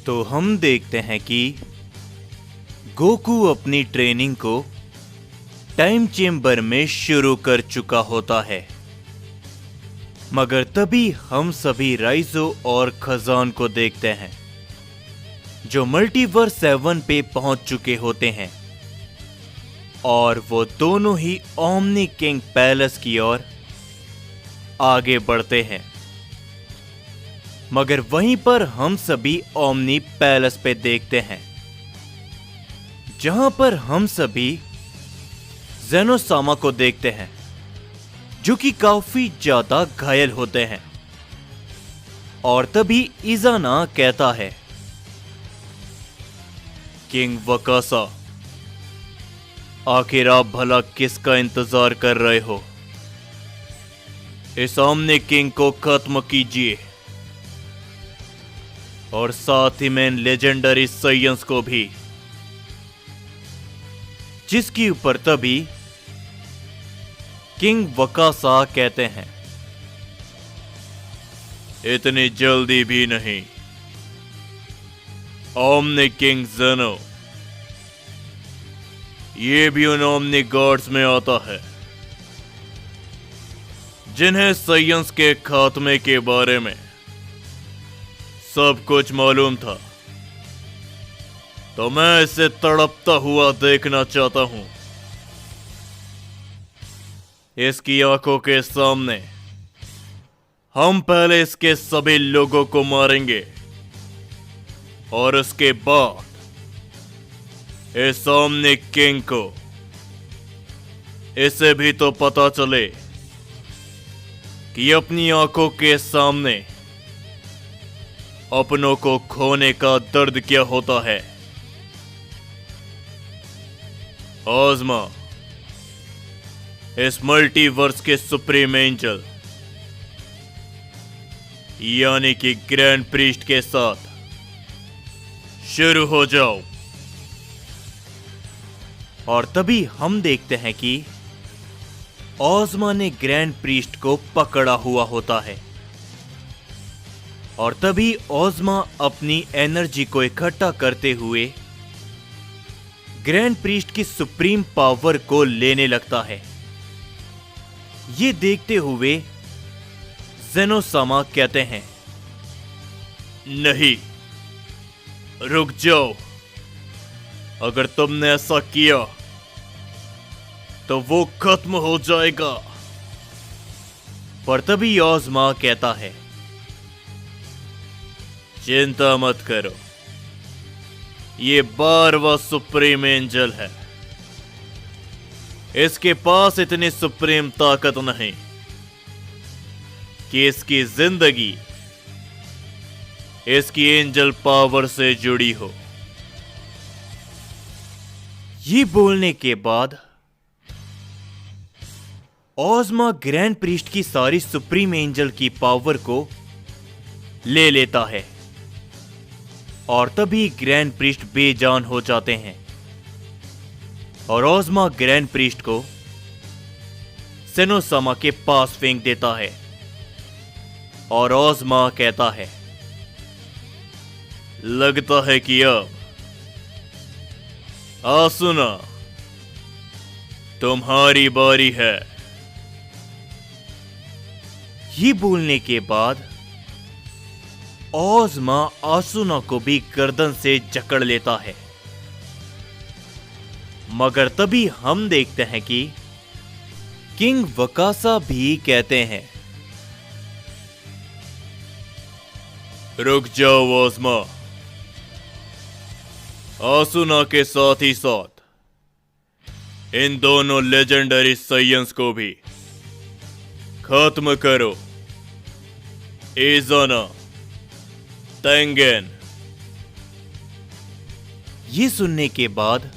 तो हम देखते हैं कि गोकू अपनी ट्रेनिंग को टाइम चेम्बर में शुरू कर चुका होता है, मगर तभी हम सभी राइजो और खजान को देखते हैं जो मल्टीवर्स 7 पे पहुंच चुके होते हैं और वो दोनों ही ओमनी किंग पैलेस की ओर आगे बढ़ते हैं। मगर वहीं पर हम सभी ओमनी पैलेस पे देखते हैं जहां पर हम सभी जेनोसामा को देखते हैं जो कि काफी ज्यादा घायल होते हैं। और तभी इजाना कहता है, किंग वकासा, आखिर आप भला किसका इंतजार कर रहे हो? इस ओमनी किंग को खत्म कीजिए और साथ ही में लेजेंडरी साइयंस को भी। जिसके ऊपर तभी किंग वकासा कहते हैं, इतनी जल्दी भी नहीं। ओमनी किंग जेनो, ये भी उन ओमनी गॉड्स में आता है जिन्हें साइयंस के खात्मे के बारे में सब कुछ मालूम था। तो मैं इसे तड़पता हुआ देखना चाहता हूं। इसकी आंखों के सामने हम पहले इसके सभी लोगों को मारेंगे और उसके बाद इस ओमनी किंग को इसे भी तो पता चले कि अपनी आंखों के सामने अपनों को खोने का दर्द क्या होता है। ओज़मा, इस मल्टीवर्स के सुप्रीम एंजल यानी कि ग्रैंड प्रीस्ट के साथ शुरू हो जाओ। और तभी हम देखते हैं कि ओज़मा ने ग्रैंड प्रीस्ट को पकड़ा हुआ होता है और तभी ओज़मा अपनी एनर्जी को इकट्ठा करते हुए ग्रैंड प्रीस्ट की सुप्रीम पावर को लेने लगता है। ये देखते हुए जेनोसामा कहते हैं, नहीं, रुक जाओ। अगर तुमने ऐसा किया तो वो खत्म हो जाएगा। पर तभी ओज़मा कहता है, चिंता मत करो, ये 12वां सुप्रीम एंजल है। इसके पास इतनी सुप्रीम ताकत नहीं कि इसकी जिंदगी इसकी एंजल पावर से जुड़ी हो। ये बोलने के बाद ओज़मा ग्रैंड प्रीस्ट की सारी सुप्रीम एंजल की पावर को ले लेता है और तभी ग्रैंड प्रीस्ट बेजान हो जाते हैं और ओज़मा ग्रैंड प्रीस्ट को जेनोसामा के पास फेंक देता है और ओज़मा कहता है, लगता है कि अब आसुना तुम्हारी बारी है। ये बोलने के बाद ओज़मा आसुना को भी गर्दन से जकड़ लेता है। मगर तभी हम देखते हैं कि किंग वकासा भी कहते हैं, रुक जाओ ओज़मा, आसुना के साथ ही साथ इन दोनों लेजेंडरी साइयंस को भी खत्म करो। इज़ाना, तेंगेन। ये सुनने के बाद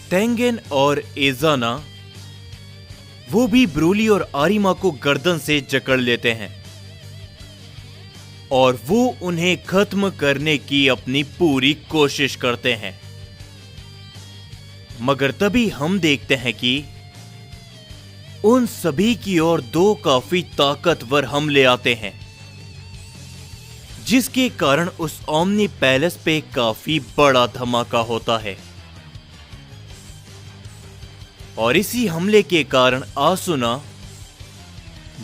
तेंगेन और इज़ाना वो भी ब्रोली और आरिमा को गर्दन से जकड़ लेते हैं और वो उन्हें खत्म करने की अपनी पूरी कोशिश करते हैं। मगर तभी हम देखते हैं कि उन सभी की ओर दो काफी ताकतवर हमले आते हैं जिसके कारण उस ओमनी पैलेस पे काफी बड़ा धमाका होता है और इसी हमले के कारण आसुना,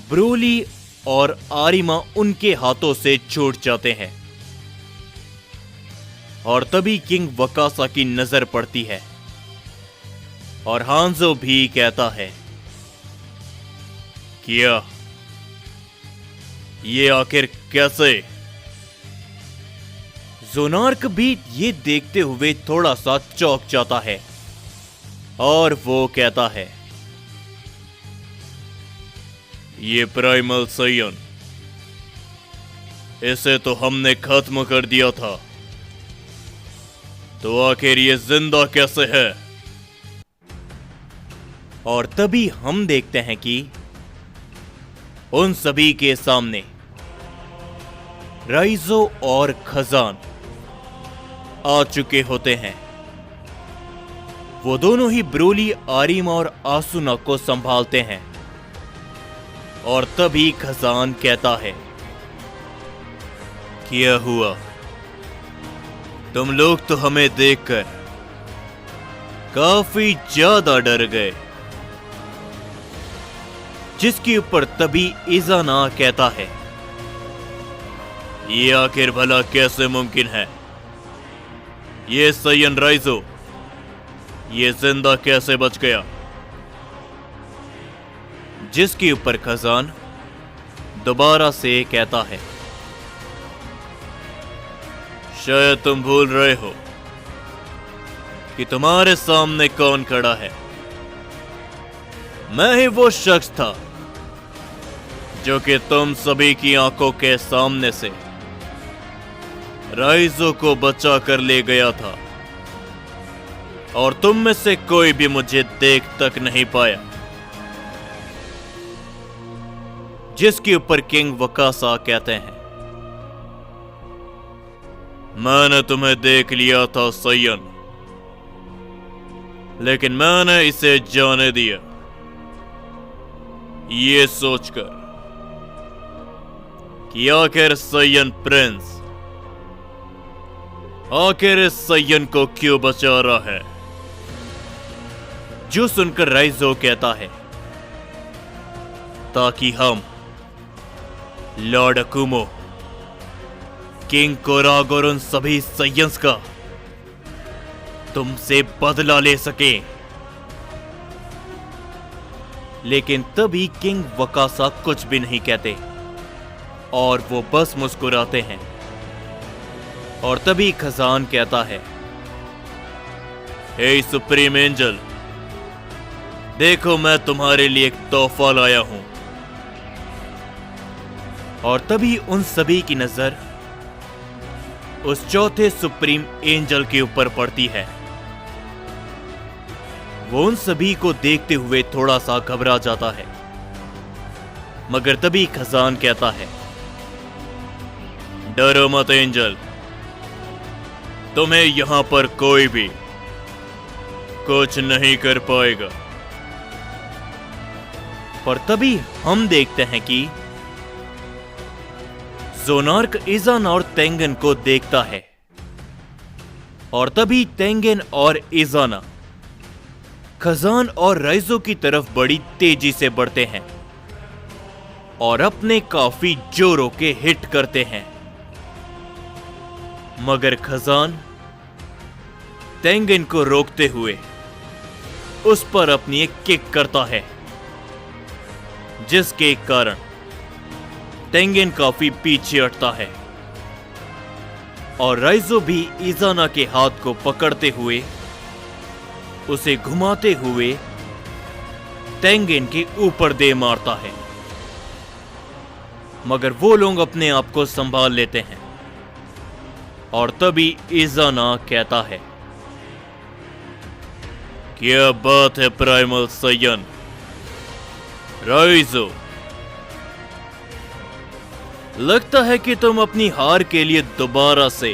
ब्रोली और आरिमा उनके हाथों से छूट जाते हैं और तभी किंग वकासा की नजर पड़ती है और हांजो भी कहता है, क्या ये आखिर कैसे? जोनार्क भी ये देखते हुए थोड़ा सा चौंक जाता है और वो कहता है, ये प्राइमल साइयन, इसे तो हमने खत्म कर दिया था, तो आखिर ये जिंदा कैसे है? और तभी हम देखते हैं कि उन सभी के सामने राइजो और खजान आ चुके होते हैं। वो दोनों ही ब्रोली, आरिमा और आसुना को संभालते हैं और तभी खजान कहता है, क्या हुआ? तुम लोग तो हमें देखकर काफी ज्यादा डर गए। जिसके ऊपर तभी इजाना कहता है, ये आखिर भला कैसे मुमकिन है? ये साइयन राइजो, ये जिंदा कैसे बच गया? जिसके ऊपर खजान दोबारा से कहता है, शायद तुम भूल रहे हो कि तुम्हारे सामने कौन खड़ा है। मैं ही वो शख्स था जो कि तुम सभी की आंखों के सामने से राइजो को बचा कर ले गया था और तुम में से कोई भी मुझे देख तक नहीं पाया। जिसके ऊपर किंग वकासा कहते हैं, मैंने तुम्हें देख लिया था साइयन, लेकिन मैंने इसे जाने दिया ये सोचकर कि आखिर साइयन प्रिंस आखिर इस साइयन को क्यों बचा रहा है। जो सुनकर राइजो कहता है, ताकि हम लॉर्ड अकुमो, किंग कोराग और उन सभी साइयंस का तुमसे बदला ले सके। लेकिन तभी किंग वकासा कुछ भी नहीं कहते और वो बस मुस्कुराते हैं और तभी खजान कहता है, हे सुप्रीम एंजल, देखो मैं तुम्हारे लिए एक तोहफा लाया हूं। और तभी उन सभी की नजर उस चौथे सुप्रीम एंजल के ऊपर पड़ती है। वो उन सभी को देखते हुए थोड़ा सा घबरा जाता है, मगर तभी खजान कहता है, डरो मत एंजल, तुम्हें यहां पर कोई भी कुछ नहीं कर पाएगा। पर तभी हम देखते हैं कि जोनार्क इजाना और तेंगन को देखता है और तभी तेंगन और इजाना खजान और राइजो की तरफ बड़ी तेजी से बढ़ते हैं और अपने काफी जोरों के हिट करते हैं। मगर खजान तेंगन को रोकते हुए उस पर अपनी एक किक करता है, जिसके कारण तेंगन काफी पीछे हटता है और राइजो भी इजाना के हाथ को पकड़ते हुए उसे घुमाते हुए तेंगन के ऊपर दे मारता है। मगर वो लोग अपने आप को संभाल लेते हैं और तभी इजाना कहता है, क्या बात है प्राइमल साइयन, राइजो, लगता है कि तुम अपनी हार के लिए दोबारा से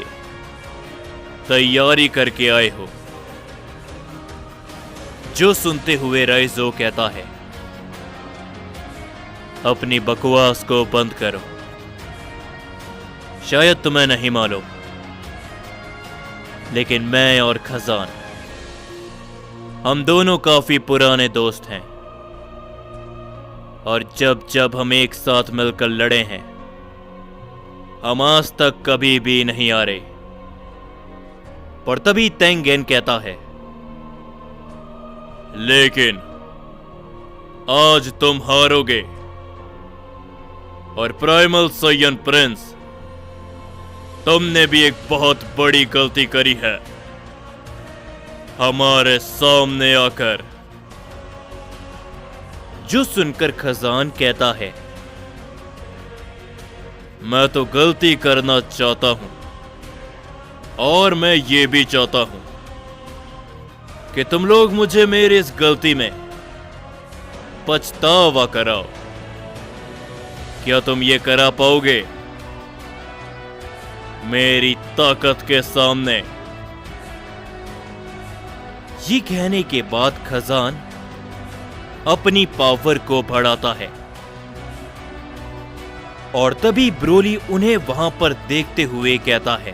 तैयारी करके आए हो। जो सुनते हुए राइजो कहता है, अपनी बकवास को बंद करो शायद तुम्हें नहीं मालूम, लेकिन मैं और खजान, हम दोनों काफी पुराने दोस्त हैं। और जब जब हम एक साथ मिलकर लड़े हैं, हम आज तक कभी भी नहीं हारे। पर तभी तेंगेन कहता है, लेकिन आज तुम हारोगे। और प्राइमल साइयन प्रिंस, तुमने भी एक बहुत बड़ी गलती करी है, हमारे सामने आकर। जो सुनकर खजान कहता है, मैं तो गलती करना चाहता हूं, और मैं ये भी चाहता हूं कि तुम लोग मुझे मेरी इस गलती में पछतावा कराओ। क्या तुम ये करा पाओगे मेरी ताकत के सामने? ये कहने के बाद खजान अपनी पावर को बढ़ाता है, और तभी ब्रोली उन्हें वहां पर देखते हुए कहता है,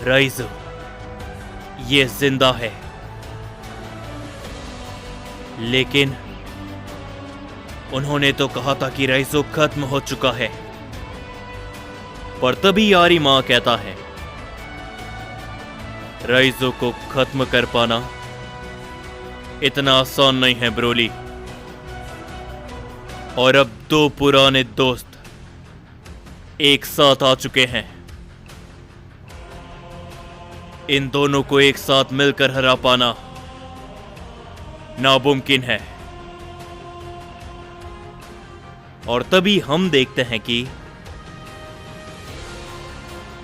राइजो, ये जिंदा है। लेकिन उन्होंने तो कहा था कि राइजो खत्म हो चुका है। पर तभी आरीमा कहता है, राइजो को खत्म कर पाना इतना आसान नहीं है ब्रोली। और अब दो पुराने दोस्त एक साथ आ चुके हैं। इन दोनों को एक साथ मिलकर हरा पाना नामुमकिन है। और तभी हम देखते हैं कि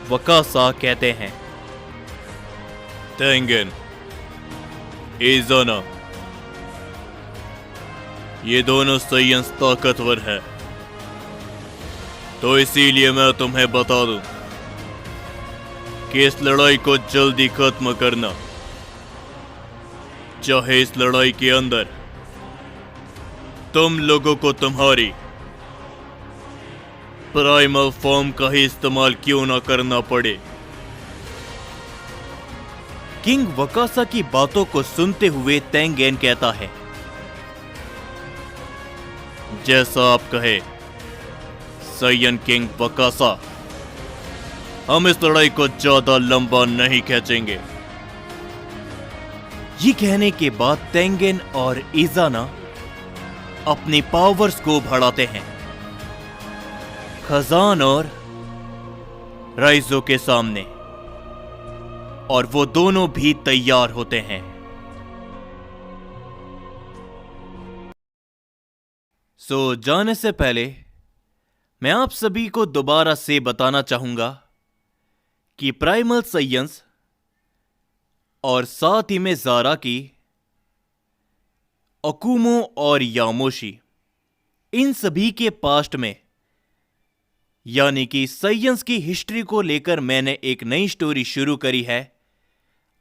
वकासा कहते हैं, तेंगेन, इज़ाना, ये दोनों साइयन्स ताकतवर हैं, तो इसीलिए मैं तुम्हें बता दूं कि इस लड़ाई को जल्दी खत्म करना, चाहे इस लड़ाई के अंदर तुम लोगों को तुम्हारी प्राइमल फॉर्म का ही इस्तेमाल क्यों ना करना पड़े। किंग वकासा की बातों को सुनते हुए तेंगेन कहता है, जैसा आप कहे साइयन किंग वकासा, हम इस लड़ाई को ज्यादा लंबा नहीं खींचेंगे। ये कहने के बाद तेंगेन और इज़ाना अपनी पावर्स को बढ़ाते हैं खजान और राइजो के सामने, और वो दोनों भी तैयार होते हैं। जाने से पहले मैं आप सभी को दोबारा से बताना चाहूंगा कि प्राइमल साइयन्स और साथ ही में ज़ारा की, अकुमो और यामोशी, इन सभी के पास्ट में, यानी कि साइयन्स की हिस्ट्री को लेकर मैंने एक नई स्टोरी शुरू करी है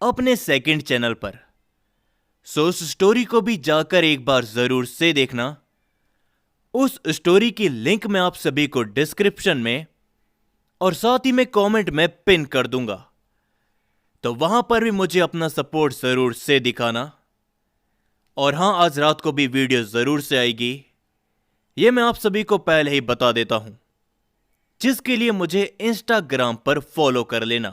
अपने सेकंड चैनल पर। उस स्टोरी को भी जाकर एक बार जरूर से देखना। उस स्टोरी की लिंक मैं आप सभी को डिस्क्रिप्शन में और साथ ही में कमेंट में पिन कर दूंगा, तो वहां पर भी मुझे अपना सपोर्ट जरूर से दिखाना। और हां, आज रात को भी वीडियो जरूर से आएगी, यह मैं आप सभी को पहले ही बता देता हूं, जिसके लिए मुझे इंस्टाग्राम पर फॉलो कर लेना।